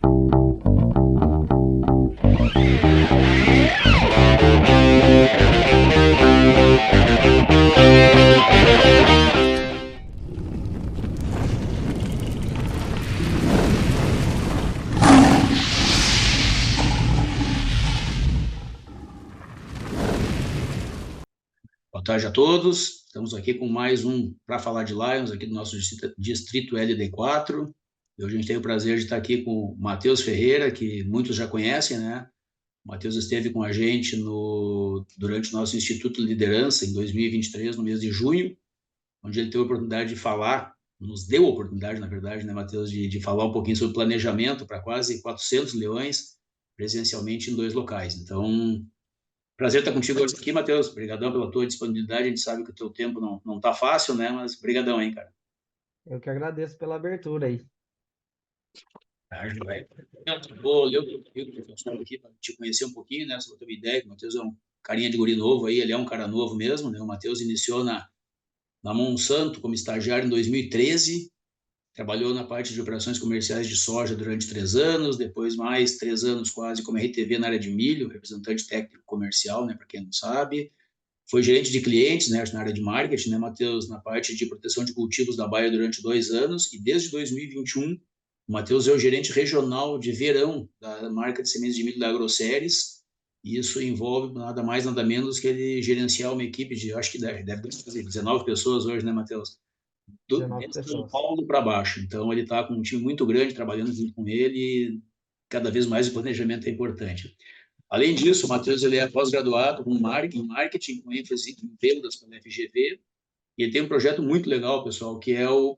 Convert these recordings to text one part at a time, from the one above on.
Boa tarde a todos. Estamos aqui com mais um para falar de Lions, aqui do nosso distrito LD4. Hoje a gente tem o prazer de estar aqui com o Matheus Ferreira, que muitos já conhecem, né? O Matheus esteve com a gente durante o nosso Instituto de Liderança em 2023, no mês de junho, onde ele teve a oportunidade de falar, nos deu a oportunidade, na verdade, né, Matheus, de falar um pouquinho sobre planejamento para quase 400 leões, presencialmente em 2 locais. Então, prazer estar contigo hoje aqui, Matheus. Obrigadão pela tua disponibilidade. A gente sabe que o teu tempo não tá fácil, né? Mas brigadão, hein, cara. Eu que agradeço pela abertura aí. Vou ler o teu pessoal aqui para te conhecer um pouquinho, né? Só para ter uma ideia, o Matheus é um carinha de guri novo aí, ele é um cara novo mesmo, né? O Matheus iniciou na Monsanto como estagiário em 2013, trabalhou na parte de operações comerciais de soja durante 3 anos, depois mais 3 anos quase como RTV na área de milho, representante técnico comercial, né? Para quem não sabe. Foi gerente de clientes, né, na área de marketing, né, Matheus, na parte de proteção de cultivos da Bayer durante 2 anos, e desde 2021, o Matheus é o gerente regional de verão da marca de sementes de milho da AgroSéries, e isso envolve nada mais, nada menos que ele gerenciar uma equipe de, acho que deve fazer 19 pessoas hoje, né, Matheus? 19 De São pessoas. Paulo para baixo. Então, ele está com um time muito grande trabalhando junto com ele, e cada vez mais o planejamento é importante. Além disso, o Matheus ele é pós-graduado em marketing, com ênfase em vendas pela FGV, e ele tem um projeto muito legal, pessoal, que é o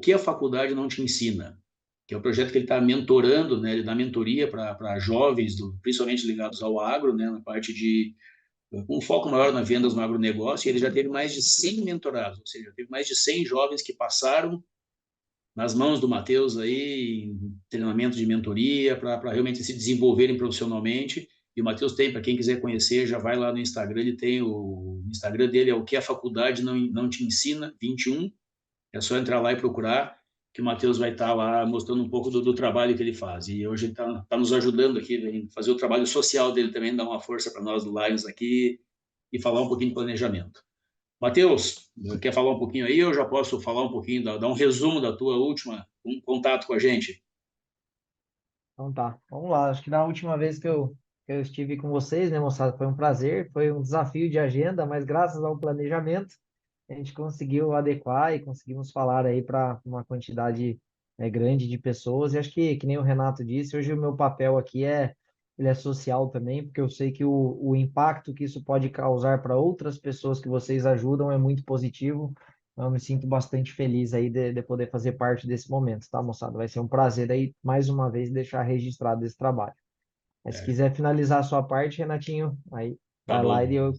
que a faculdade não te ensina, que é o projeto que ele está mentorando, né? Ele dá mentoria para jovens, principalmente ligados ao agro, né? Na parte de com um foco maior na vendas no agronegócio, e ele já teve mais de 100 mentorados, ou seja, teve mais de 100 jovens que passaram nas mãos do Matheus aí, em treinamento de mentoria, para realmente se desenvolverem profissionalmente. E o Matheus tem, para quem quiser conhecer, já vai lá no Instagram, ele tem o Instagram dele, é o que a faculdade não te ensina, 21. É só entrar lá e procurar, que o Matheus vai estar lá mostrando um pouco do trabalho que ele faz. E hoje ele está nos ajudando aqui, vem fazer o trabalho social dele também, dar uma força para nós do Lions aqui e falar um pouquinho de planejamento. Matheus, quer falar um pouquinho aí? Eu já posso falar um pouquinho, dar um resumo da tua última um contato com a gente. Então tá, vamos lá. Acho que na última vez que eu estive com vocês, né, moçada, foi um prazer, foi um desafio de agenda, mas graças ao planejamento, a gente conseguiu adequar e conseguimos falar aí para uma quantidade, grande de pessoas. E acho que nem o Renato disse, hoje o meu papel aqui ele é social também, porque eu sei que o impacto que isso pode causar para outras pessoas que vocês ajudam é muito positivo. Então, eu me sinto bastante feliz aí de poder fazer parte desse momento, tá, moçada? Vai ser um prazer aí, mais uma vez, deixar registrado esse trabalho. Mas se É, quiser finalizar a sua parte, Renatinho, aí tá vai lá bom. e eu.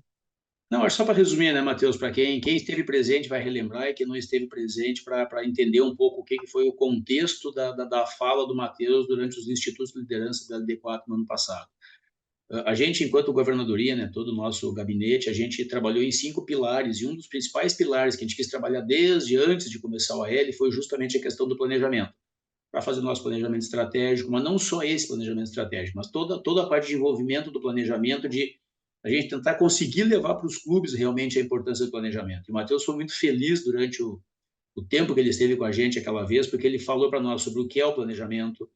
Não, é só para resumir, né, Matheus? Para quem esteve presente vai relembrar e quem não esteve presente para entender um pouco o que foi o contexto da fala do Matheus durante os institutos de liderança da LD4 no ano passado. A gente, enquanto governadoria, né, todo o nosso gabinete, a gente trabalhou em 5 pilares, e um dos principais pilares que a gente quis trabalhar desde antes de começar o AL foi justamente a questão do planejamento, para fazer o nosso planejamento estratégico, mas não só esse planejamento estratégico, mas toda a parte de envolvimento do planejamento, de a gente tentar conseguir levar para os clubes realmente a importância do planejamento. E o Matheus foi muito feliz durante o tempo que ele esteve com a gente aquela vez, porque ele falou para nós sobre o que é o planejamento.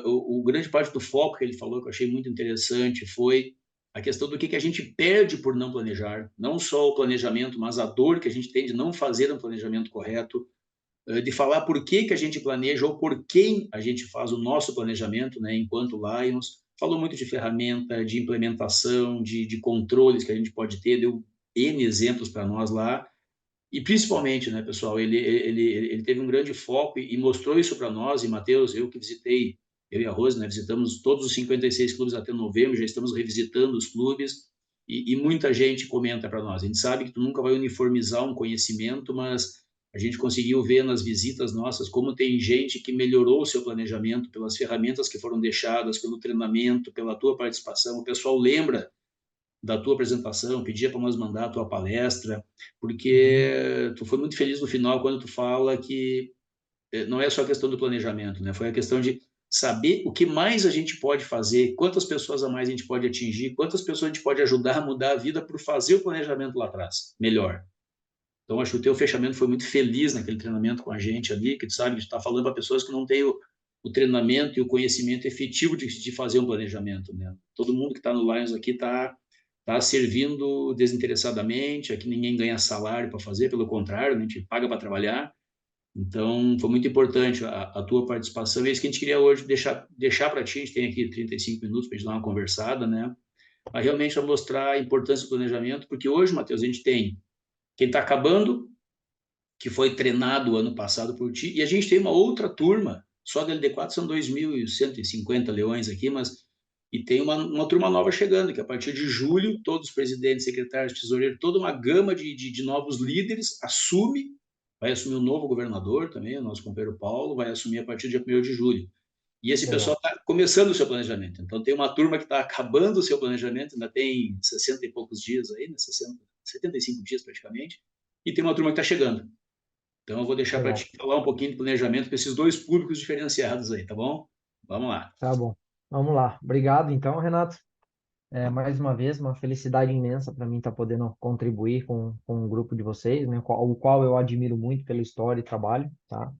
O grande parte do foco que ele falou, que eu achei muito interessante, foi a questão do que a gente perde por não planejar, não só o planejamento, mas a dor que a gente tem de não fazer um planejamento correto, de falar por que a gente planeja ou por quem a gente faz o nosso planejamento, né, enquanto Lions. Falou muito de ferramenta, de implementação, de controles que a gente pode ter, deu N exemplos para nós lá. E principalmente, né, pessoal, ele teve um grande foco e mostrou isso para nós. E, Matheus, eu que visitei, eu e a Rose, né, visitamos todos os 56 clubes até novembro, já estamos revisitando os clubes. E muita gente comenta para nós. A gente sabe que tu nunca vai uniformizar um conhecimento, mas a gente conseguiu ver nas visitas nossas como tem gente que melhorou o seu planejamento pelas ferramentas que foram deixadas, pelo treinamento, pela tua participação. O pessoal lembra da tua apresentação, pedia para nós mandar a tua palestra, Uhum. porque tu foi muito feliz no final quando tu fala que não é só a questão do planejamento, né? Foi a questão de saber o que mais a gente pode fazer, quantas pessoas a mais a gente pode atingir, quantas pessoas a gente pode ajudar a mudar a vida por fazer o planejamento lá atrás, melhor. Então, acho que o teu fechamento foi muito feliz naquele treinamento com a gente ali, que tu sabe, a gente está falando para pessoas que não têm o treinamento e o conhecimento efetivo de fazer um planejamento, né? Todo mundo que está no Lions aqui está servindo desinteressadamente, aqui ninguém ganha salário para fazer, pelo contrário, a gente paga para trabalhar. Então, foi muito importante a tua participação. E é isso que a gente queria hoje deixar para ti. A gente tem aqui 35 minutos para a gente dar uma conversada, né? Mas realmente para mostrar a importância do planejamento, porque hoje, Matheus, a gente tem quem está acabando, que foi treinado ano passado por ti, e a gente tem uma outra turma, só da LD4 são 2.150 leões aqui, mas e tem uma turma nova chegando, que a partir de julho, todos os presidentes, secretários, tesoureiros, toda uma gama de novos líderes vai assumir o novo governador também, o nosso companheiro Paulo, vai assumir a partir do dia 1º de julho. E esse pessoal Legal. está começando o seu planejamento. Então, tem uma turma que está acabando o seu planejamento, ainda tem 60 e poucos dias aí, né? 75 dias praticamente, e tem uma turma que está chegando. Então, eu vou deixar para Legal. te falar um pouquinho de planejamento para esses dois públicos diferenciados aí, tá bom? Vamos lá. Tá bom. Vamos lá. Obrigado, então, Renato. Mais uma vez, uma felicidade imensa para mim estar podendo contribuir com o grupo de vocês, né, o qual eu admiro muito pela história e trabalho, tá?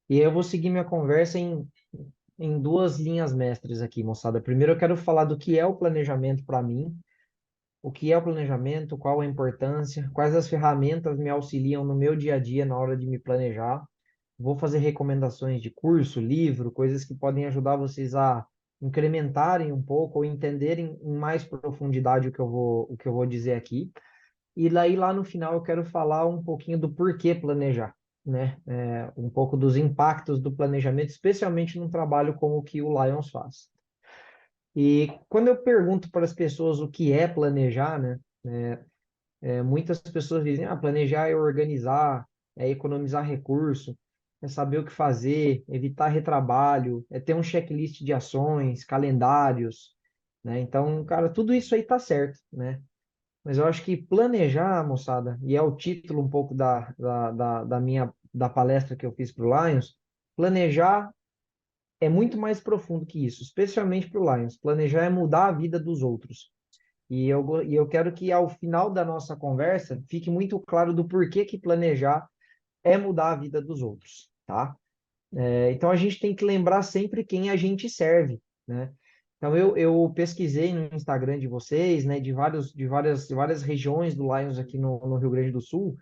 E eu vou seguir minha conversa em duas linhas mestres aqui, moçada. Primeiro, eu quero falar do que é o planejamento para mim, o que é o planejamento, qual a importância, quais as ferramentas me auxiliam no meu dia a dia na hora de me planejar. Vou fazer recomendações de curso, livro, coisas que podem ajudar vocês a incrementarem um pouco ou entenderem em mais profundidade o que eu vou dizer aqui. E daí lá no final eu quero falar um pouquinho do porquê planejar, né? Um pouco dos impactos do planejamento, especialmente num trabalho como o que o Lions faz. E quando eu pergunto para as pessoas o que é planejar, né? Muitas pessoas dizem, planejar é organizar, é economizar recurso, é saber o que fazer, evitar retrabalho, é ter um checklist de ações, calendários, né? Então, cara, tudo isso aí tá certo, né? Mas eu acho que planejar, moçada, e é o título um pouco da palestra que eu fiz para o Lions, planejar é muito mais profundo que isso, especialmente para o Lions. Planejar é mudar a vida dos outros. E eu quero que ao final da nossa conversa fique muito claro do porquê que planejar é mudar a vida dos outros, tá? Então a gente tem que lembrar sempre quem a gente serve, né? Então eu pesquisei no Instagram de vocês, né, de várias regiões do Lions aqui no Rio Grande do Sul,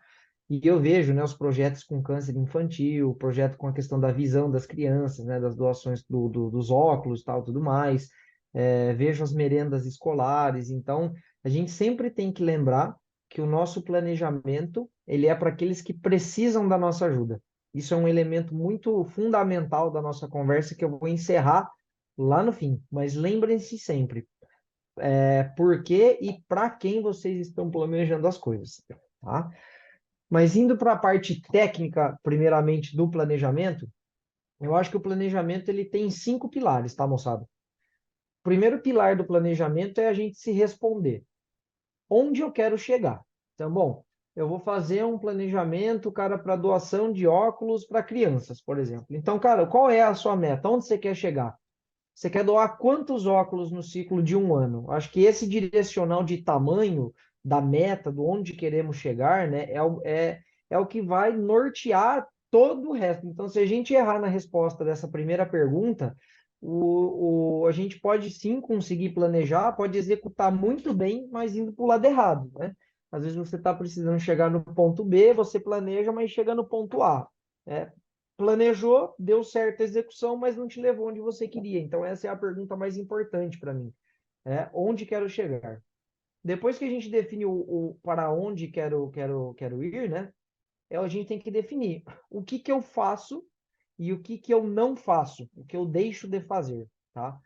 e eu vejo, né, os projetos com câncer infantil, o projeto com a questão da visão das crianças, né, das doações dos óculos, tal, tudo mais. Vejo as merendas escolares. Então, a gente sempre tem que lembrar que o nosso planejamento, ele é para aqueles que precisam da nossa ajuda. Isso é um elemento muito fundamental da nossa conversa que eu vou encerrar lá no fim. Mas lembrem-se sempre, por que e para quem vocês estão planejando as coisas, tá? Mas indo para a parte técnica, primeiramente, do planejamento, eu acho que o planejamento ele tem 5 pilares, tá, moçada? O primeiro pilar do planejamento é a gente se responder. Onde eu quero chegar? Então, bom, eu vou fazer um planejamento, cara, para doação de óculos para crianças, por exemplo. Então, cara, qual é a sua meta? Onde você quer chegar? Você quer doar quantos óculos no ciclo de um ano? Acho que esse direcional de tamanho da meta, do onde queremos chegar, né, é o que vai nortear todo o resto. Então, se a gente errar na resposta dessa primeira pergunta, a gente pode sim conseguir planejar, pode executar muito bem, mas indo para o lado errado, né? Às vezes você está precisando chegar no ponto B, você planeja, mas chega no ponto A. Né? Planejou, deu certa execução, mas não te levou onde você queria. Então, essa é a pergunta mais importante para mim. Onde quero chegar? Depois que a gente define o para onde quero ir, né? A gente tem que definir o que eu faço e o que eu não faço, o que eu deixo de fazer, tá?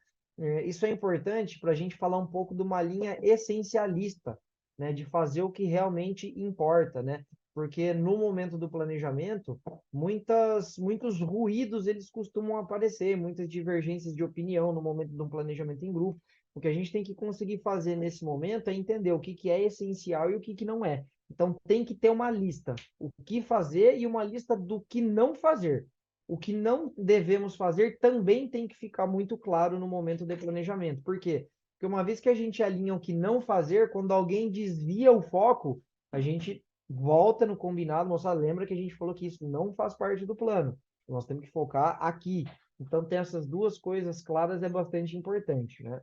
Isso é importante para a gente falar um pouco de uma linha essencialista, né? De fazer o que realmente importa, né? Porque no momento do planejamento, muitos ruídos eles costumam aparecer, muitas divergências de opinião no momento de um planejamento em grupo. O que a gente tem que conseguir fazer nesse momento é entender o que é essencial e o que não é. Então, tem que ter uma lista, o que fazer e uma lista do que não fazer. O que não devemos fazer também tem que ficar muito claro no momento de planejamento. Por quê? Porque uma vez que a gente alinha o que não fazer, quando alguém desvia o foco, a gente volta no combinado. Moçada, lembra que a gente falou que isso não faz parte do plano. Nós temos que focar aqui. Então, ter essas duas coisas claras é bastante importante, né?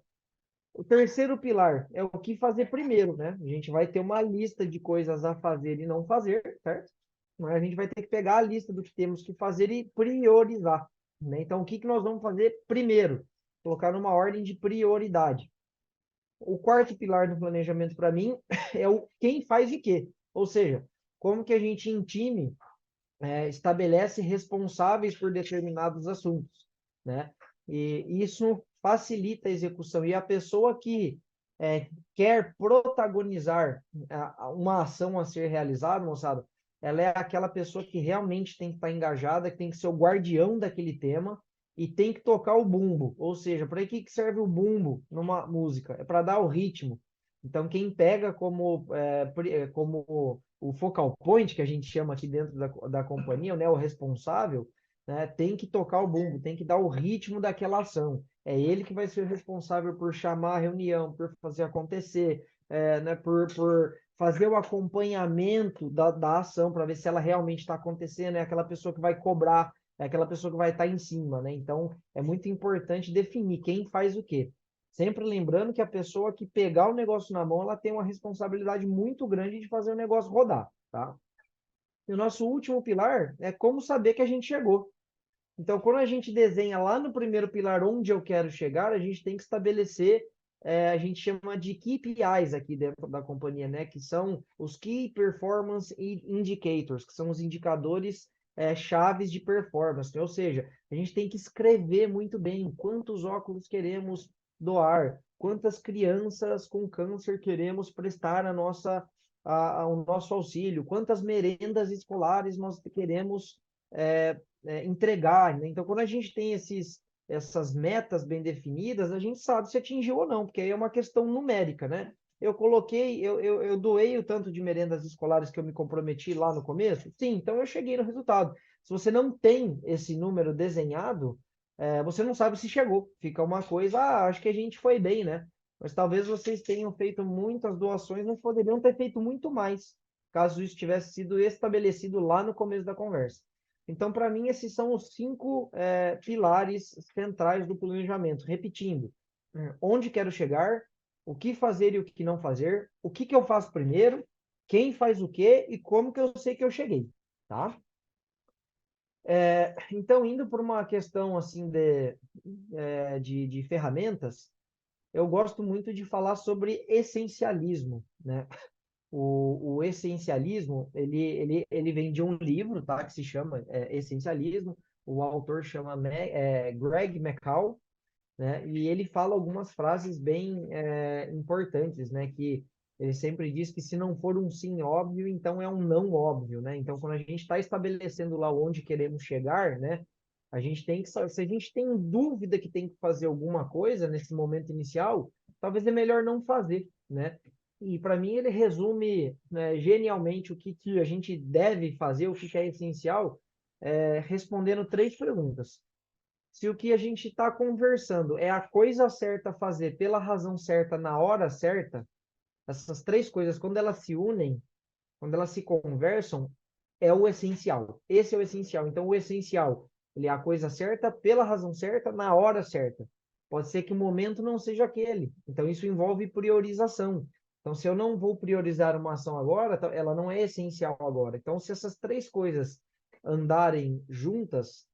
O terceiro pilar é o que fazer primeiro, né? A gente vai ter uma lista de coisas a fazer e não fazer, certo? Mas a gente vai ter que pegar a lista do que temos que fazer e priorizar, né? Então, o que que nós vamos fazer primeiro? Colocar numa ordem de prioridade. O quarto pilar do planejamento, para mim, é o quem faz de quê. Ou seja, como que a gente, em time, estabelece responsáveis por determinados assuntos, né? E isso facilita a execução. E a pessoa que quer protagonizar uma ação a ser realizada, moçada, ela é aquela pessoa que realmente tem que estar engajada, que tem que ser o guardião daquele tema e tem que tocar o bumbo. Ou seja, para que serve o bumbo numa música? É para dar o ritmo. Então, quem pega como o focal point, que a gente chama aqui dentro da companhia, né, o responsável, né, tem que tocar o bumbo, tem que dar o ritmo daquela ação. É ele que vai ser responsável por chamar a reunião, por fazer acontecer, né, por fazer o acompanhamento da ação para ver se ela realmente está acontecendo, é aquela pessoa que vai cobrar, é aquela pessoa que vai estar em cima, né? Então, é muito importante definir quem faz o quê. Sempre lembrando que a pessoa que pegar o negócio na mão, ela tem uma responsabilidade muito grande de fazer o negócio rodar, tá? E o nosso último pilar é como saber que a gente chegou. Então, quando a gente desenha lá no primeiro pilar onde eu quero chegar, a gente tem que estabelecer, a gente chama de KPIs aqui dentro da companhia, né? Que são os Key Performance Indicators, que são os indicadores chaves de performance. Ou seja, a gente tem que escrever muito bem quantos óculos queremos doar, quantas crianças com câncer queremos prestar ao nosso auxílio, quantas merendas escolares nós queremos entregar, né? Então, quando a gente tem essas metas bem definidas, a gente sabe se atingiu ou não, porque aí é uma questão numérica, né? Eu doei o tanto de merendas escolares que eu me comprometi lá no começo? Sim, então eu cheguei no resultado. Se você não tem esse número desenhado, você não sabe se chegou. Fica uma coisa, acho que a gente foi bem, né? Mas talvez vocês tenham feito muitas doações, mas poderiam ter feito muito mais, caso isso tivesse sido estabelecido lá no começo da conversa. Então, para mim, esses são os 5 pilares centrais do planejamento. Repetindo, onde quero chegar, o que fazer e o que não fazer, o que que eu faço primeiro, quem faz o quê e como que eu sei que eu cheguei, tá? Então, indo por uma questão assim de ferramentas, eu gosto muito de falar sobre essencialismo, né? O essencialismo, ele vem de um livro, tá? Que se chama Essencialismo. O autor chama Greg McCall, né? E ele fala algumas frases bem importantes, né? Que ele sempre diz que se não for um sim óbvio, então é um não óbvio, né? Então, quando a gente está estabelecendo lá onde queremos chegar, né? A gente tem que, se a gente tem dúvida que tem que fazer alguma coisa nesse momento inicial, talvez é melhor não fazer, né? E para mim ele resume, né, genialmente o que a gente deve fazer, o que é essencial, respondendo 3 perguntas. Se o que a gente está conversando é a coisa certa a fazer pela razão certa na hora certa, essas 3 coisas, quando elas se unem, quando elas se conversam, é o essencial. Esse é o essencial. Então, o essencial, ele é a coisa certa pela razão certa na hora certa. Pode ser que o momento não seja aquele. Então, isso envolve priorização. Então, se eu não vou priorizar uma ação agora, ela não é essencial agora. Então, se essas 3 coisas andarem juntas,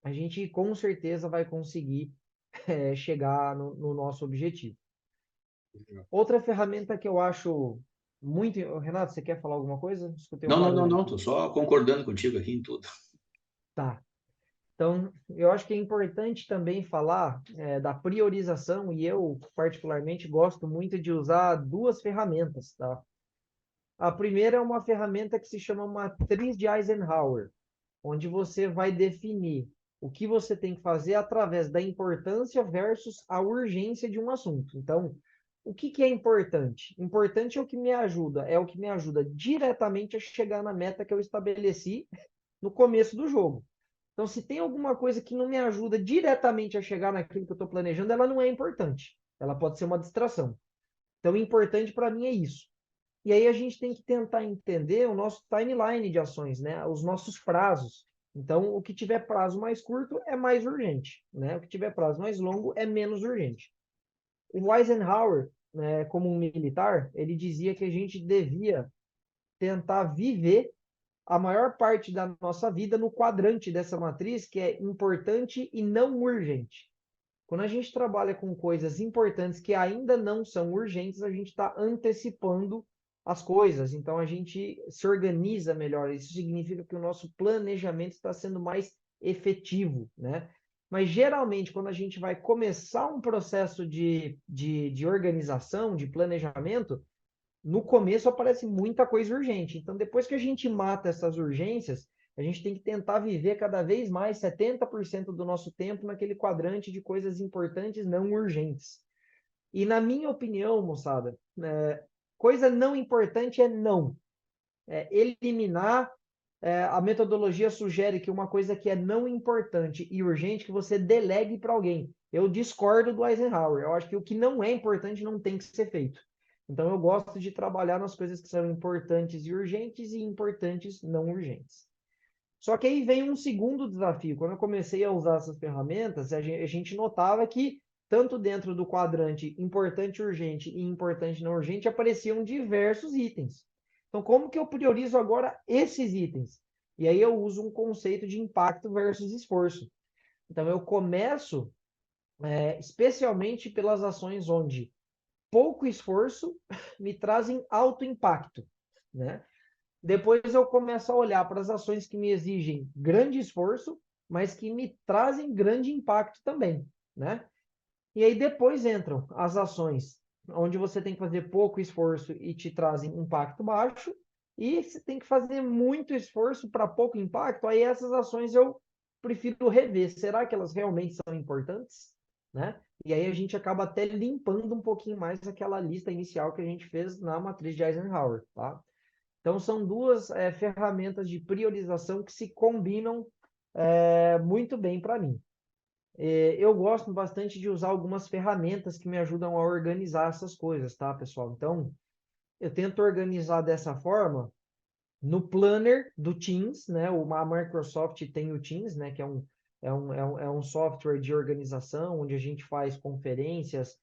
a gente com certeza vai conseguir chegar no nosso objetivo. Outra ferramenta que eu acho muito. Renato, você quer falar alguma coisa? Escutei um Não, não, não, barulho não, aqui. estou só concordando contigo aqui em tudo. Tá. Então, eu acho que é importante também falar da priorização, e eu, particularmente, gosto muito de usar 2 ferramentas, tá? A primeira é uma ferramenta que se chama Matriz de Eisenhower, onde você vai definir o que você tem que fazer através da importância versus a urgência de um assunto. Então, o que que é importante? Importante é o que me ajuda diretamente a chegar na meta que eu estabeleci no começo do jogo. Então, se tem alguma coisa que não me ajuda diretamente a chegar naquilo que eu estou planejando, ela não é importante. Ela pode ser uma distração. Então, o importante para mim é isso. E aí a gente tem que tentar entender o nosso timeline de ações, né? Os nossos prazos. Então, o que tiver prazo mais curto é mais urgente, né? O que tiver prazo mais longo é menos urgente. O Eisenhower, né, como um militar, ele dizia que a gente devia tentar viver a maior parte da nossa vida no quadrante dessa matriz, que é importante e não urgente. Quando a gente trabalha com coisas importantes que ainda não são urgentes, a gente está antecipando as coisas. Então a gente se organiza melhor. Isso significa que o nosso planejamento está sendo mais efetivo, né? Mas geralmente, quando a gente vai começar um processo de organização, de planejamento, no começo aparece muita coisa urgente. Então, depois que a gente mata essas urgências, a gente tem que tentar viver cada vez mais 70% do nosso tempo naquele quadrante de coisas importantes não urgentes. E na minha opinião, moçada, coisa não importante é não. Eliminar. A metodologia sugere que uma coisa que é não importante e urgente, que você delegue para alguém. Eu discordo do Eisenhower. Eu acho que o que não é importante não tem que ser feito. Então, eu gosto de trabalhar nas coisas que são importantes e importantes não urgentes. Só que aí vem um segundo desafio. Quando eu comecei a usar essas ferramentas, a gente notava que, tanto dentro do quadrante importante urgente e importante não urgente, apareciam diversos itens. Então, como que eu priorizo agora esses itens? E aí eu uso um conceito de impacto versus esforço. Então, eu começo, especialmente pelas ações onde pouco esforço me trazem alto impacto, né? Depois eu começo a olhar para as ações que me exigem grande esforço, mas que me trazem grande impacto também, né? E aí depois entram as ações onde você tem que fazer pouco esforço e te trazem impacto baixo, e você tem que fazer muito esforço para pouco impacto, aí essas ações eu prefiro rever. Será que elas realmente são importantes? Né? E aí a gente acaba até limpando um pouquinho mais aquela lista inicial que a gente fez na matriz de Eisenhower, tá? Então, são duas ferramentas de priorização que se combinam muito bem para mim. Eu gosto bastante de usar algumas ferramentas que me ajudam a organizar essas coisas, tá, pessoal? Então, eu tento organizar dessa forma no Planner do Teams, né? A Microsoft tem o Teams, né? Que é um software de organização onde a gente faz conferências,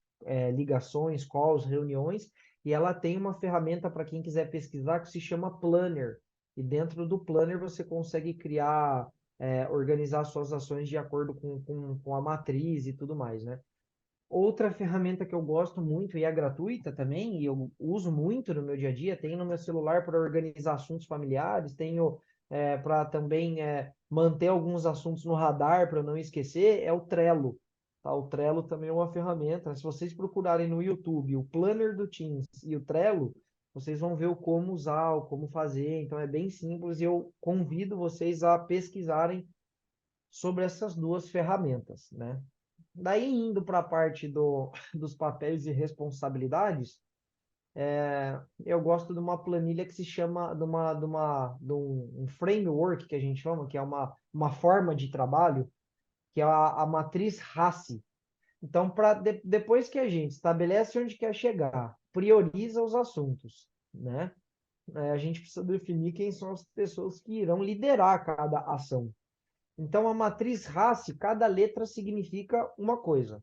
ligações, calls, reuniões, e ela tem uma ferramenta para quem quiser pesquisar que se chama Planner. E dentro do Planner você consegue criar, organizar suas ações de acordo com a matriz e tudo mais, né? Outra ferramenta que eu gosto muito e é gratuita também, e eu uso muito no meu dia a dia, tenho no meu celular para organizar assuntos familiares, tenho para também manter alguns assuntos no radar para não esquecer, é o Trello. Tá? O Trello também é uma ferramenta. Se vocês procurarem no YouTube o Planner do Teams e o Trello, vocês vão ver o como usar, o como fazer. Então é bem simples e eu convido vocês a pesquisarem sobre essas duas ferramentas, né? Daí, indo para a parte dos papéis e responsabilidades, eu gosto de uma planilha que se chama, de um framework que a gente chama, que é uma forma de trabalho, que é a matriz RACI. Então, depois que a gente estabelece onde quer chegar, prioriza os assuntos, né? A gente precisa definir quem são as pessoas que irão liderar cada ação. Então, a matriz RACI, cada letra significa uma coisa.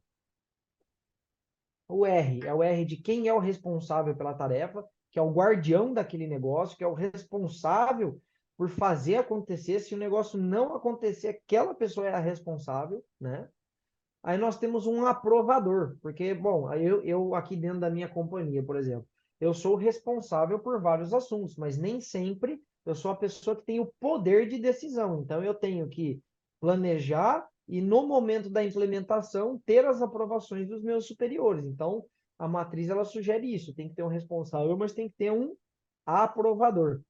O R é o R de quem é o responsável pela tarefa, que é o guardião daquele negócio, que é o responsável por fazer acontecer. Se o negócio não acontecer, aquela pessoa é a responsável, né? Aí nós temos um aprovador, porque, bom, eu aqui dentro da minha companhia, por exemplo, eu sou responsável por vários assuntos, mas nem sempre eu sou a pessoa que tem o poder de decisão. Então, eu tenho que planejar e, no momento da implementação, ter as aprovações dos meus superiores. Então, a matriz, ela sugere isso. Tem que ter um responsável, mas tem que ter um aprovador.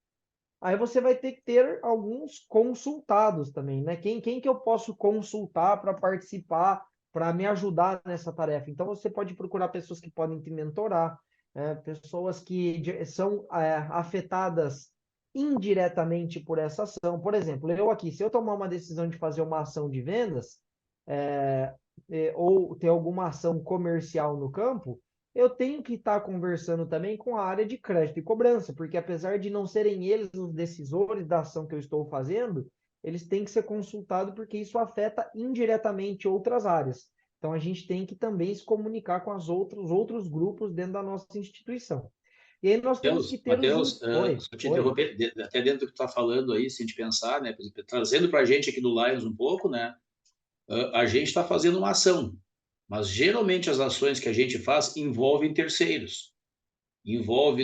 Aí você vai ter que ter alguns consultados também, né? Quem que eu posso consultar para participar, para me ajudar nessa tarefa? Então você pode procurar pessoas que podem te mentorar, pessoas que são afetadas indiretamente por essa ação. Por exemplo, eu aqui, se eu tomar uma decisão de fazer uma ação de vendas, é, ou ter alguma ação comercial no campo, eu tenho que estar conversando também com a área de crédito e cobrança, porque apesar de não serem eles os decisores da ação que eu estou fazendo, eles têm que ser consultados porque isso afeta indiretamente outras áreas. Então a gente tem que também se comunicar com os outros grupos dentro da nossa instituição. E aí nós temos que ter os... Matheus, Oi, só te oi. interromper, até dentro do que tu está falando aí, se a gente pensar, né, por exemplo, trazendo para a gente aqui do Lions um pouco, né, a gente está fazendo uma ação, mas geralmente as ações que a gente faz envolvem terceiros, envolve,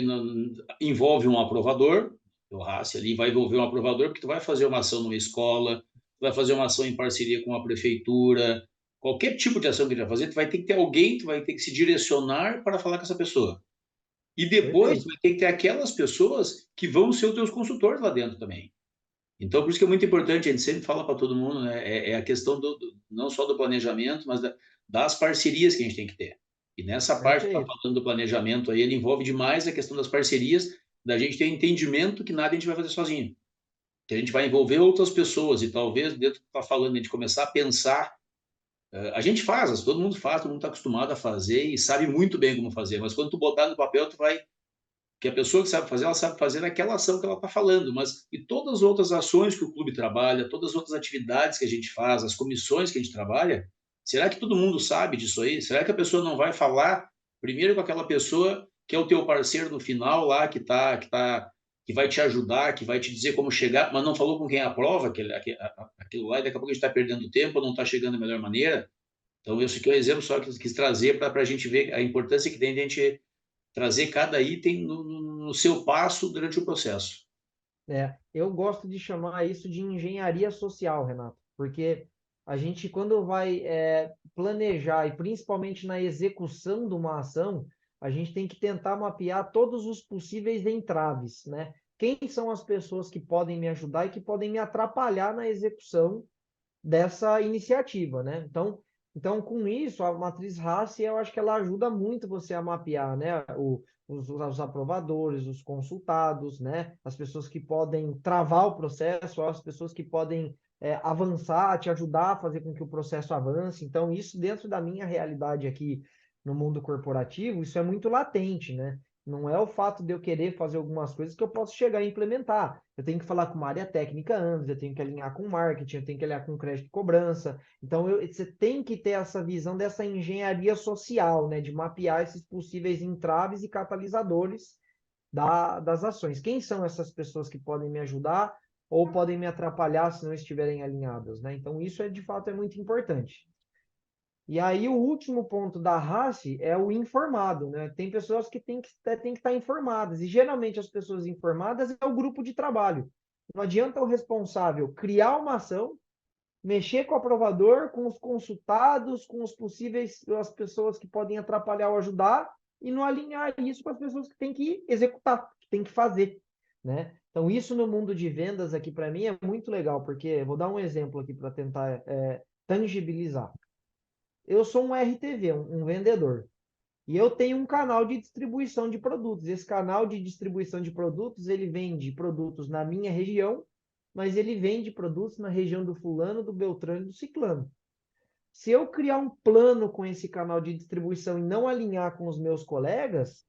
envolve um aprovador, o RACE ali vai envolver um aprovador, porque tu vai fazer uma ação numa escola, tu vai fazer uma ação em parceria com a prefeitura, qualquer tipo de ação que tu vai fazer, tu vai ter que ter alguém, tu vai ter que se direcionar para falar com essa pessoa. E depois Perfeito. vai ter que ter aquelas pessoas que vão ser os teus consultores lá dentro também. Então, por isso que é muito importante, a gente sempre fala para todo mundo, né? É a questão não só do planejamento, mas das parcerias que a gente tem que ter. E nessa parte que está Perfeito. falando do planejamento aí, ele envolve demais a questão das parcerias, da gente ter entendimento que nada a gente vai fazer sozinho. Que a gente vai envolver outras pessoas e talvez, dentro do que está falando, a gente começar a pensar. A gente faz, todo mundo faz, todo mundo está acostumado a fazer e sabe muito bem como fazer, mas quando tu botar no papel, tu vai que a pessoa que sabe fazer, ela sabe fazer naquela ação que ela está falando, mas e todas as outras ações que o clube trabalha, todas as outras atividades que a gente faz, as comissões que a gente trabalha, será que todo mundo sabe disso aí? Será que a pessoa não vai falar primeiro com aquela pessoa que é o teu parceiro no final lá, que vai te ajudar, que vai te dizer como chegar, mas não falou com quem aprova aquilo lá, e daqui a pouco a gente está perdendo tempo, não está chegando da melhor maneira. Então, esse aqui é um exemplo só que eu quis trazer para a gente ver a importância que tem de a gente trazer cada item no seu passo durante o processo. Eu gosto de chamar isso de engenharia social, Renato, porque a gente, quando vai planejar, e principalmente na execução de uma ação, a gente tem que tentar mapear todos os possíveis entraves, né? Quem são as pessoas que podem me ajudar e que podem me atrapalhar na execução dessa iniciativa, né? Então, com isso, a matriz RACE, eu acho que ela ajuda muito você a mapear, né? Os aprovadores, os consultados, né? As pessoas que podem travar o processo, as pessoas que podem avançar, te ajudar a fazer com que o processo avance. Então, isso dentro da minha realidade aqui no mundo corporativo, isso é muito latente, né? Não é o fato de eu querer fazer algumas coisas que eu posso chegar a implementar. Eu tenho que falar com uma área técnica antes, eu tenho que alinhar com marketing, eu tenho que alinhar com crédito e cobrança. Então, você tem que ter essa visão dessa engenharia social, né, de mapear esses possíveis entraves e catalisadores das ações. Quem são essas pessoas que podem me ajudar ou podem me atrapalhar se não estiverem alinhadas, né? Então, isso de fato é muito importante. E aí, o último ponto da RACE é o informado, né? Tem pessoas que têm que estar informadas, e geralmente as pessoas informadas é o grupo de trabalho. Não adianta o responsável criar uma ação, mexer com o aprovador, com os consultados, com os possíveis, as pessoas que podem atrapalhar ou ajudar, e não alinhar isso com as pessoas que têm que executar, que têm que fazer, né? Então, isso no mundo de vendas aqui para mim é muito legal, porque vou dar um exemplo aqui para tentar tangibilizar. Eu sou um RTV, um vendedor. E eu tenho um canal de distribuição de produtos. Esse canal de distribuição de produtos, ele vende produtos na minha região, mas ele vende produtos na região do fulano, do Beltrano e do Ciclano. Se eu criar um plano com esse canal de distribuição e não alinhar com os meus colegas,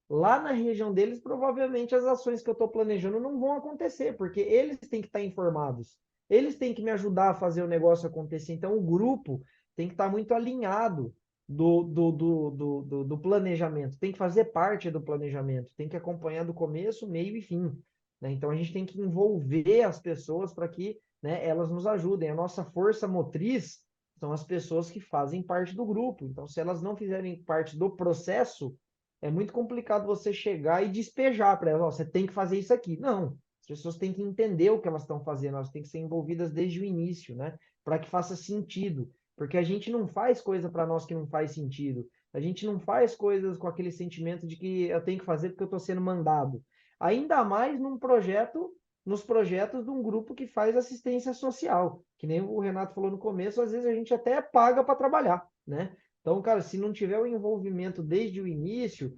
lá na região deles, provavelmente as ações que eu estou planejando não vão acontecer, porque eles têm que estar informados. Eles têm que me ajudar a fazer o negócio acontecer. Então, o grupo tem que estar muito alinhado do planejamento, tem que fazer parte do planejamento, tem que acompanhar do começo, meio e fim. Né? Então, a gente tem que envolver as pessoas para que, né, elas nos ajudem. A nossa força motriz são as pessoas que fazem parte do grupo. Então, se elas não fizerem parte do processo, é muito complicado você chegar e despejar para elas, oh, você tem que fazer isso aqui. Não, as pessoas têm que entender o que elas estão fazendo, elas têm que ser envolvidas desde o início, né? Para que faça sentido. Porque a gente não faz coisa para nós que não faz sentido. A gente não faz coisas com aquele sentimento de que eu tenho que fazer porque eu estou sendo mandado. Ainda mais nos projetos de um grupo que faz assistência social. Que nem o Renato falou no começo, às vezes a gente até paga para trabalhar, né? Então, cara, se não tiver o envolvimento desde o início,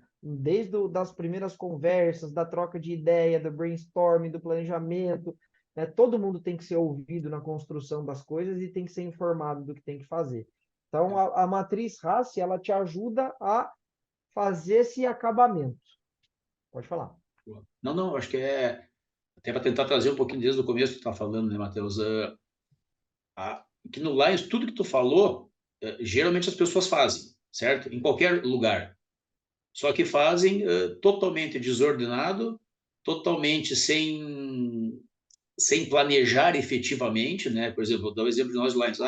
das primeiras conversas, da troca de ideia, do brainstorming, do planejamento, né? Todo mundo tem que ser ouvido na construção das coisas e tem que ser informado do que tem que fazer. Então, a matriz RACI, ela te ajuda a fazer esse acabamento. Pode falar. Não, não, acho que é até para tentar trazer um pouquinho desde o começo que tu está falando, né, Matheus? Que no Lions, tudo que tu falou, geralmente as pessoas fazem, certo? Em qualquer lugar. Só que fazem totalmente desordenado, totalmente sem planejar efetivamente, né? Por exemplo, vou dar o exemplo de nós Lions.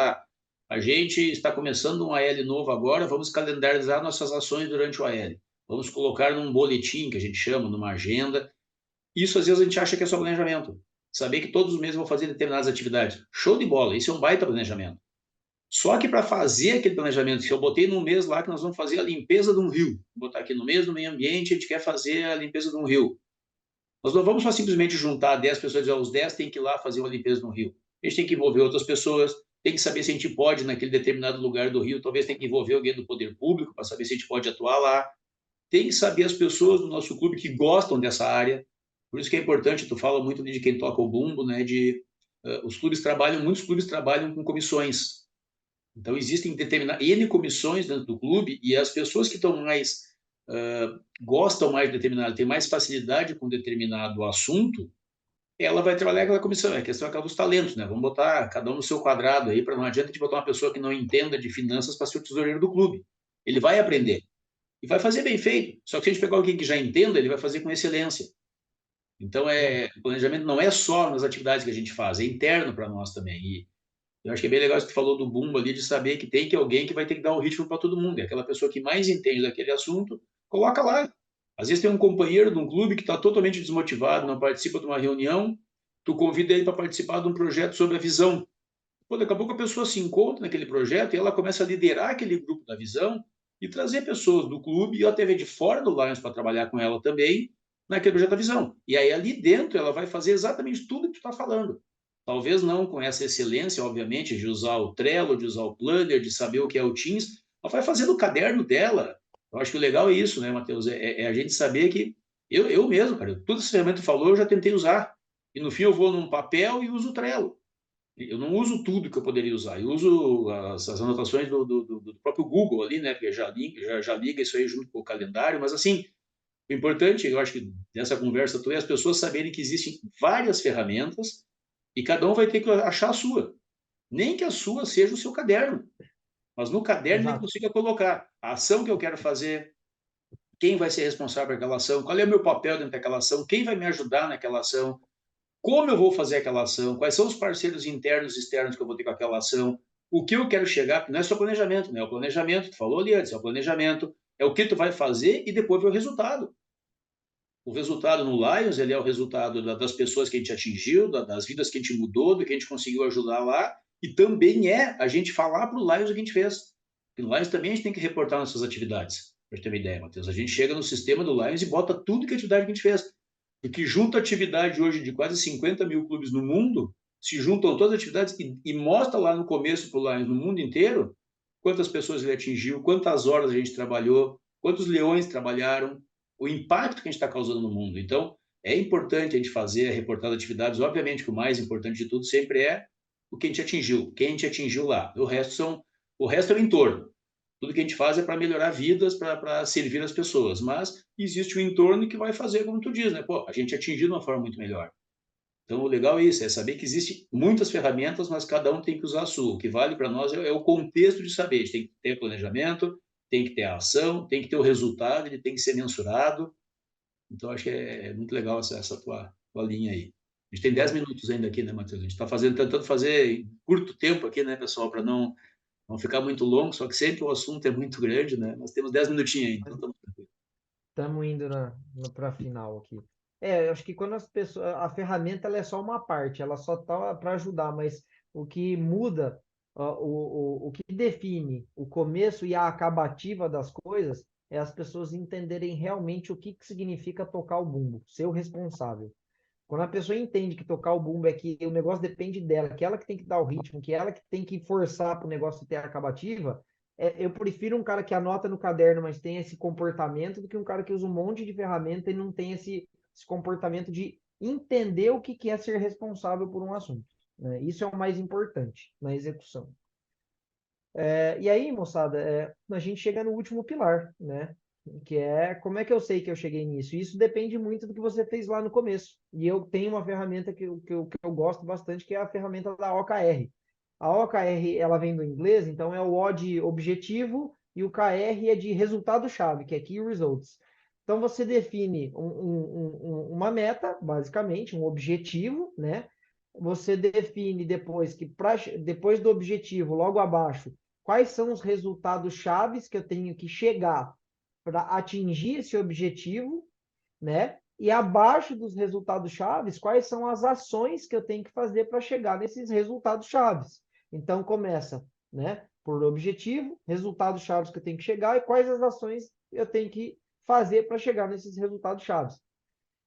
A gente está começando um AL novo agora, vamos calendarizar nossas ações durante o AL. Vamos colocar num boletim, que a gente chama, numa agenda. Isso às vezes a gente acha que é só planejamento. Saber que todos os meses eu vou fazer determinadas atividades. Show de bola, isso é um baita planejamento. Só que para fazer aquele planejamento, se eu botei num mês lá que nós vamos fazer a limpeza de um rio, vou botar aqui no mês do meio ambiente, a gente quer fazer a limpeza de um rio. Nós não vamos só simplesmente juntar 10 pessoas e dizer, os 10 têm que ir lá fazer uma limpeza no rio. A gente tem que envolver outras pessoas, tem que saber se a gente pode naquele determinado lugar do rio, talvez tenha que envolver alguém do poder público para saber se a gente pode atuar lá. Tem que saber as pessoas do nosso clube que gostam dessa área. Por isso que é importante, tu fala muito de quem toca o bumbo, né, muitos clubes trabalham com comissões. Então, existem determinadas N comissões dentro do clube e as pessoas que estão mais gostam mais de determinado, têm mais facilidade com determinado assunto, ela vai trabalhar aquela comissão. É a questão aquela dos talentos, né? Vamos botar cada um no seu quadrado aí, para não adianta a gente botar uma pessoa que não entenda de finanças para ser o tesoureiro do clube. Ele vai aprender e vai fazer bem feito. Só que se a gente pegar alguém que já entenda, ele vai fazer com excelência. Então, o planejamento não é só nas atividades que a gente faz, é interno para nós também. E eu acho que é bem legal isso que tu falou do bumbo ali, de saber que tem que alguém que vai ter que dar o ritmo para todo mundo. É aquela pessoa que mais entende daquele assunto, coloca lá. Às vezes tem um companheiro de um clube que está totalmente desmotivado, não participa de uma reunião, tu convida ele para participar de um projeto sobre a visão. Pô, daqui a pouco a pessoa se encontra naquele projeto e ela começa a liderar aquele grupo da visão e trazer pessoas do clube e até de fora do Lions para trabalhar com ela também naquele projeto da visão. E aí ali dentro ela vai fazer exatamente tudo que tu está falando. Talvez não com essa excelência, obviamente, de usar o Trello, de usar o Planner, de saber o que é o Teams, ela vai fazer no caderno dela. Eu acho que o legal é isso, né, Matheus? É a gente saber que eu mesmo, cara, tudo esse ferramenta falou, eu já tentei usar. E no fim eu vou num papel e uso o Trello. Eu não uso tudo que eu poderia usar, eu uso as anotações do próprio Google ali, né? Porque já liga isso aí junto com o calendário, mas assim, o importante, eu acho que dessa conversa toda é as pessoas saberem que existem várias ferramentas e cada um vai ter que achar a sua. Nem que a sua seja o seu caderno, mas no caderno ele Exato. consiga colocar a ação que eu quero fazer, quem vai ser responsável por aquela ação, qual é o meu papel dentro daquela ação, quem vai me ajudar naquela ação, como eu vou fazer aquela ação, quais são os parceiros internos e externos que eu vou ter com aquela ação, o que eu quero chegar, porque não é só planejamento, né? O planejamento, tu falou ali antes, é o planejamento, é o que tu vai fazer e depois ver o resultado. O resultado no Lions, ele é o resultado das pessoas que a gente atingiu, das vidas que a gente mudou, do que a gente conseguiu ajudar lá, e também é a gente falar para o Lions o que a gente fez. E no Lions também a gente tem que reportar nossas atividades, para ter uma ideia, Matheus. A gente chega no sistema do Lions e bota tudo que a atividade que a gente fez. Porque junta a atividade hoje de quase 50 mil clubes no mundo, se juntam todas as atividades e mostra lá no começo para o Lions, no mundo inteiro, quantas pessoas ele atingiu, quantas horas a gente trabalhou, quantos leões trabalharam, o impacto que a gente está causando no mundo. Então, é importante a gente fazer a reportagem de atividades. Obviamente que o mais importante de tudo sempre é o que a gente atingiu, quem a gente atingiu lá. O resto é o entorno. Tudo que a gente faz é para melhorar vidas, para servir as pessoas. Mas existe o entorno que vai fazer, como tu diz, né? Pô, a gente atingir de uma forma muito melhor. Então, o legal é isso, é saber que existem muitas ferramentas, mas cada um tem que usar a sua. O que vale para nós é o contexto de saber. A gente tem que ter planejamento, tem que ter a ação, tem que ter o resultado, ele tem que ser mensurado. Então, acho que é muito legal essa tua linha aí. A gente tem 10 Bom, minutos ainda aqui, né, Matheus? A gente está tentando fazer em curto tempo aqui, né, pessoal, para não ficar muito longo, só que sempre o assunto é muito grande, né? Nós temos 10 minutinhos aí, então estamos tranquilos. estamos indo para a final aqui. Eu acho que quando as pessoas, a ferramenta ela é só uma parte, ela só está para ajudar, mas o que muda, o que define o começo e a acabativa das coisas é as pessoas entenderem realmente o que significa tocar o bumbo, ser o responsável. Quando a pessoa entende que tocar o bumbo é que o negócio depende dela, que ela que tem que dar o ritmo, que ela que tem que forçar para o negócio ter a acabativa, eu prefiro um cara que anota no caderno, mas tem esse comportamento, do que um cara que usa um monte de ferramenta e não tem esse comportamento de entender o que é ser responsável por um assunto, né? Isso é o mais importante na execução. E aí, moçada, a gente chega no último pilar, né? Que é como é que eu sei que eu cheguei nisso? Isso depende muito do que você fez lá no começo. E eu tenho uma ferramenta que eu gosto bastante, que é a ferramenta da OKR. A OKR, ela vem do inglês, então é o O de objetivo e o KR é de resultado-chave, que é Key Results. Então você define uma meta, basicamente, um objetivo, né? Você define depois depois do objetivo, logo abaixo, quais são os resultados chaves que eu tenho que chegar para atingir esse objetivo, né? E abaixo dos resultados chaves, quais são as ações que eu tenho que fazer para chegar nesses resultados chaves. Então começa, né, por objetivo, resultados chaves que eu tenho que chegar e quais as ações eu tenho que fazer para chegar nesses resultados chaves.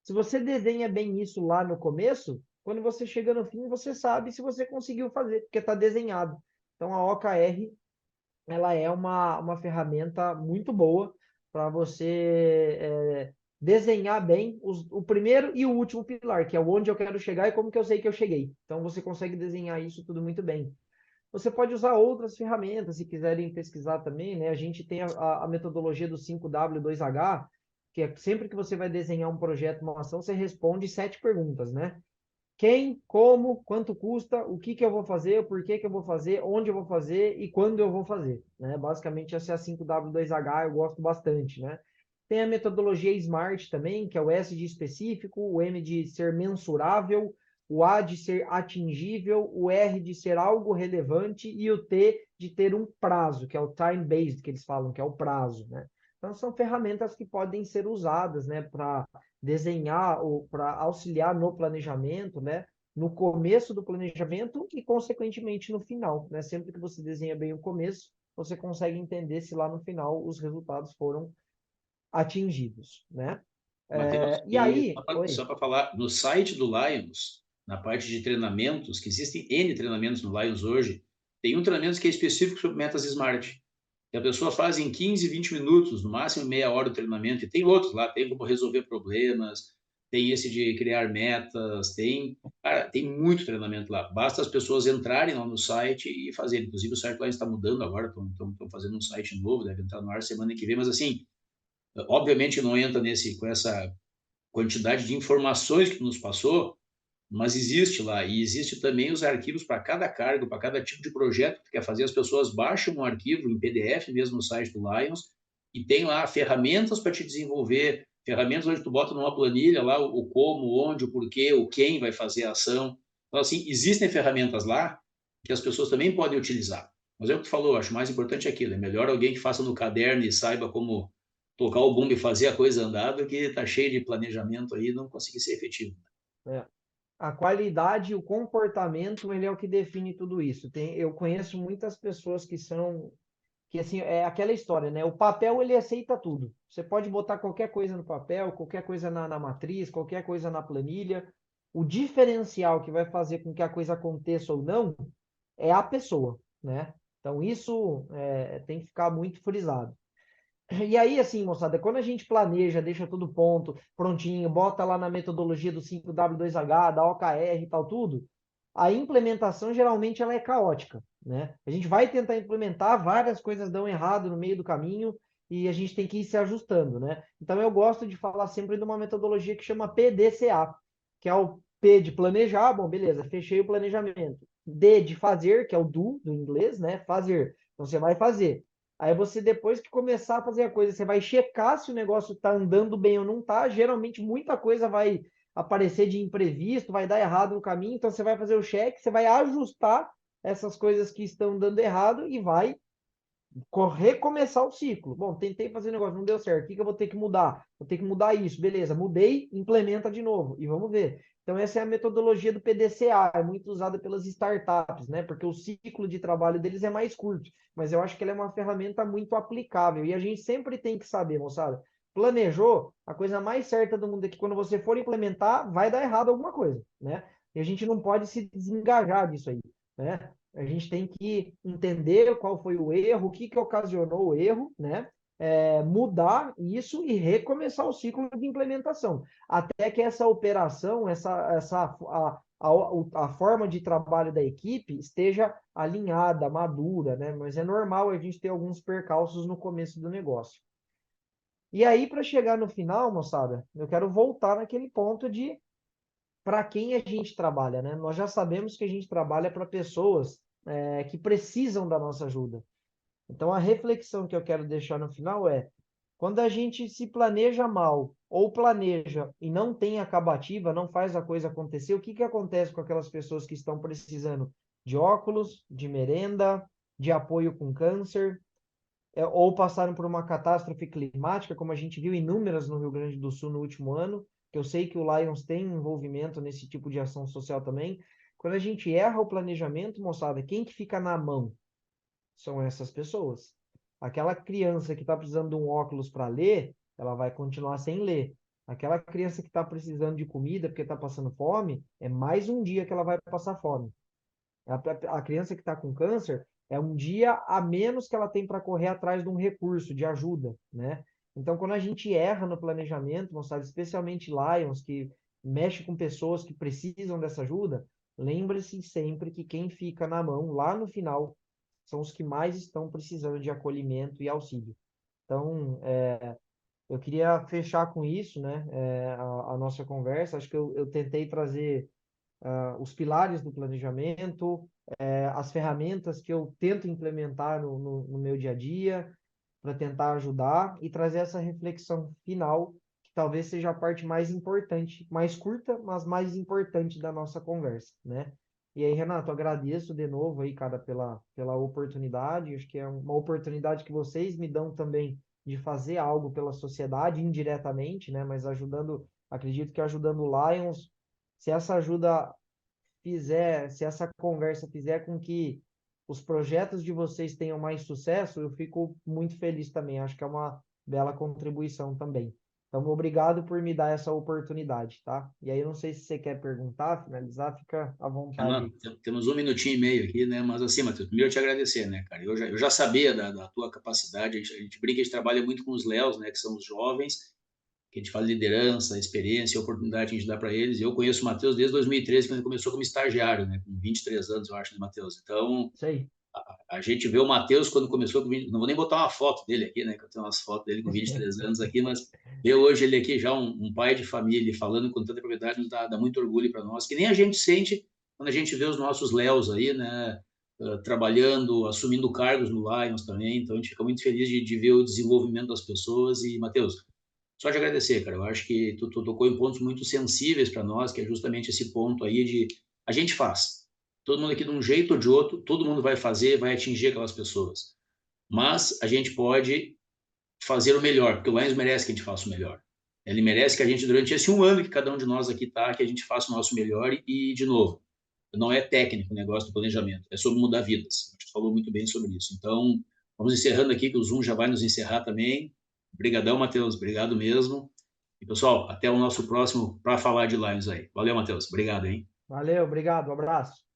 Se você desenha bem isso lá no começo, quando você chega no fim, você sabe se você conseguiu fazer, porque está desenhado. Então, a OKR, ela é uma ferramenta muito boa para você desenhar bem o primeiro e o último pilar, que é onde eu quero chegar e como que eu sei que eu cheguei. Então, você consegue desenhar isso tudo muito bem. Você pode usar outras ferramentas, se quiserem pesquisar também, né? A gente tem a metodologia do 5W2H, que é sempre que você vai desenhar um projeto, uma ação, você responde 7 perguntas, né? Quem, como, quanto custa, o que que eu vou fazer, por que que eu vou fazer, onde eu vou fazer e quando eu vou fazer, né? Basicamente, essa é a 5W2H, eu gosto bastante, né? Tem a metodologia SMART também, que é o S de específico, o M de ser mensurável, o A de ser atingível, o R de ser algo relevante e o T de ter um prazo, que é o time-based, que eles falam, que é o prazo, né? Então, são ferramentas que podem ser usadas, né, para desenhar ou para auxiliar no planejamento, né? No começo do planejamento e, consequentemente, no final, né? Sempre que você desenha bem o começo, você consegue entender se lá no final os resultados foram atingidos, né? Matheus, E e aí, oi, só para falar, no site do Lions, na parte de treinamentos, que existem N treinamentos no Lions hoje, tem um treinamento que é específico sobre metas Smart. Que a pessoa faz em 15, 20 minutos, no máximo meia hora o treinamento, e tem outros lá, tem como resolver problemas, tem esse de criar metas, cara, tem muito treinamento lá. Basta as pessoas entrarem lá no site e fazerem. Inclusive o site lá está mudando agora, estão fazendo um site novo, deve entrar no ar semana que vem, mas assim, obviamente não entra com essa quantidade de informações que nos passou, mas existe lá, e existe também os arquivos para cada cargo, para cada tipo de projeto que tu quer fazer, as pessoas baixam um arquivo em PDF mesmo no site do Lions, e tem lá ferramentas para te desenvolver, ferramentas onde tu bota numa planilha lá o como, onde, o porquê, o quem vai fazer a ação. Então, assim, existem ferramentas lá que as pessoas também podem utilizar. Mas é o que tu falou, acho mais importante aquilo, é melhor alguém que faça no caderno e saiba como tocar o bumbo e fazer a coisa andar do que tá cheio de planejamento aí e não conseguir ser efetivo. é, a qualidade, o comportamento, ele é o que define tudo isso. Eu conheço muitas pessoas que assim, é aquela história, né? O papel ele aceita tudo. Você pode botar qualquer coisa no papel, qualquer coisa na matriz, qualquer coisa na planilha. O diferencial que vai fazer com que a coisa aconteça ou não é a pessoa, né? Então isso tem que ficar muito frisado. E aí, assim, moçada, quando a gente planeja, deixa tudo prontinho, bota lá na metodologia do 5W2H, da OKR e tal, tudo, a implementação geralmente ela é caótica, né? A gente vai tentar implementar, várias coisas dão errado no meio do caminho e a gente tem que ir se ajustando, né? Então eu gosto de falar sempre de uma metodologia que chama PDCA, que é o P de planejar, bom, beleza, fechei o planejamento. D de fazer, que é o do inglês, né? Fazer. Então você vai fazer. Aí você, depois que começar a fazer a coisa, você vai checar se o negócio está andando bem ou não está. Geralmente, muita coisa vai aparecer de imprevisto, vai dar errado no caminho. Então, você vai fazer o cheque, você vai ajustar essas coisas que estão dando errado e vai recomeçar o ciclo. Bom, tentei fazer o negócio, não deu certo. O que que eu vou ter que mudar? Vou ter que mudar isso. Beleza, mudei, implementa de novo e vamos ver. Então, essa é a metodologia do PDCA, é muito usada pelas startups, né? Porque o ciclo de trabalho deles é mais curto, mas eu acho que ela é uma ferramenta muito aplicável e a gente sempre tem que saber, moçada. Planejou, a coisa mais certa do mundo é que quando você for implementar, vai dar errado alguma coisa, né? E a gente não pode se desengajar disso aí, né? A gente tem que entender qual foi o erro, o que que ocasionou o erro, né? Mudar isso e recomeçar o ciclo de implementação. Até que essa operação, a forma de trabalho da equipe esteja alinhada, madura, né? Mas é normal a gente ter alguns percalços no começo do negócio. E aí, para chegar no final, moçada, eu quero voltar naquele ponto de para quem a gente trabalha, né? Nós já sabemos que a gente trabalha para pessoas que precisam da nossa ajuda. Então, a reflexão que eu quero deixar no final é: quando a gente se planeja mal ou planeja e não tem acabativa, não faz a coisa acontecer, o que que acontece com aquelas pessoas que estão precisando de óculos, de merenda, de apoio com câncer, ou passaram por uma catástrofe climática, como a gente viu inúmeras no Rio Grande do Sul no último ano, que eu sei que o Lions tem envolvimento nesse tipo de ação social também. Quando a gente erra o planejamento, moçada, quem que fica na mão? São essas pessoas. Aquela criança que está precisando de um óculos para ler, ela vai continuar sem ler. Aquela criança que está precisando de comida porque está passando fome, é mais um dia que ela vai passar fome. A criança que está com câncer é um dia a menos que ela tem para correr atrás de um recurso, de ajuda, né? Então, quando a gente erra no planejamento, moçada, especialmente Lions, que mexe com pessoas que precisam dessa ajuda, lembre-se sempre que quem fica na mão lá no final são os que mais estão precisando de acolhimento e auxílio. Então, eu queria fechar com isso, né? A nossa conversa. Acho que eu tentei trazer os pilares do planejamento, as ferramentas que eu tento implementar no meu dia a dia para tentar ajudar e trazer essa reflexão final, que talvez seja a parte mais importante, mais curta, mas mais importante da nossa conversa, né? E aí, Renato, agradeço de novo aí, cara, pela oportunidade. Acho que é uma oportunidade que vocês me dão também de fazer algo pela sociedade indiretamente, né? Mas ajudando, acredito que ajudando o Lions, se essa ajuda se essa conversa fizer com que os projetos de vocês tenham mais sucesso, eu fico muito feliz também. Acho que é uma bela contribuição também. Então, obrigado por me dar essa oportunidade, tá? E aí, não sei se você quer perguntar, finalizar, fica à vontade Renan, aí. temos um minutinho e meio aqui, né? Mas assim, Matheus, primeiro eu te agradecer, né, cara? Eu já sabia da tua capacidade, a gente brinca, a gente trabalha muito com os Léos, né, que são os jovens, que a gente fala liderança, experiência, oportunidade que a gente dá para eles. Eu conheço o Matheus desde 2013, quando ele começou como estagiário, né, com 23 anos, eu acho, né, Matheus? Então, Isso aí. a gente vê o Matheus quando começou com 20, não vou nem botar uma foto dele aqui, né, que eu tenho umas fotos dele com 23 anos aqui, mas ver hoje ele aqui já um pai de família falando com tanta propriedade nos dá muito orgulho para nós, que nem a gente sente quando a gente vê os nossos Léos aí, né, trabalhando, assumindo cargos no Lions também, então a gente fica muito feliz de ver o desenvolvimento das pessoas e, Matheus, só te agradecer, cara, eu acho que tu tocou em pontos muito sensíveis para nós, que é justamente esse ponto aí de a gente faz, todo mundo aqui de um jeito ou de outro, todo mundo vai fazer, vai atingir aquelas pessoas. Mas a gente pode fazer o melhor, porque o Lions merece que a gente faça o melhor. Ele merece que a gente, durante esse um ano que cada um de nós aqui está, que a gente faça o nosso melhor e, de novo, não é técnico o negócio do planejamento, é sobre mudar vidas. A gente falou muito bem sobre isso. Então, vamos encerrando aqui, que o Zoom já vai nos encerrar também. Obrigadão, Matheus, obrigado mesmo. E, pessoal, até o nosso próximo para falar de Lions aí. Valeu, Matheus. Obrigado, hein? Valeu, obrigado, um abraço.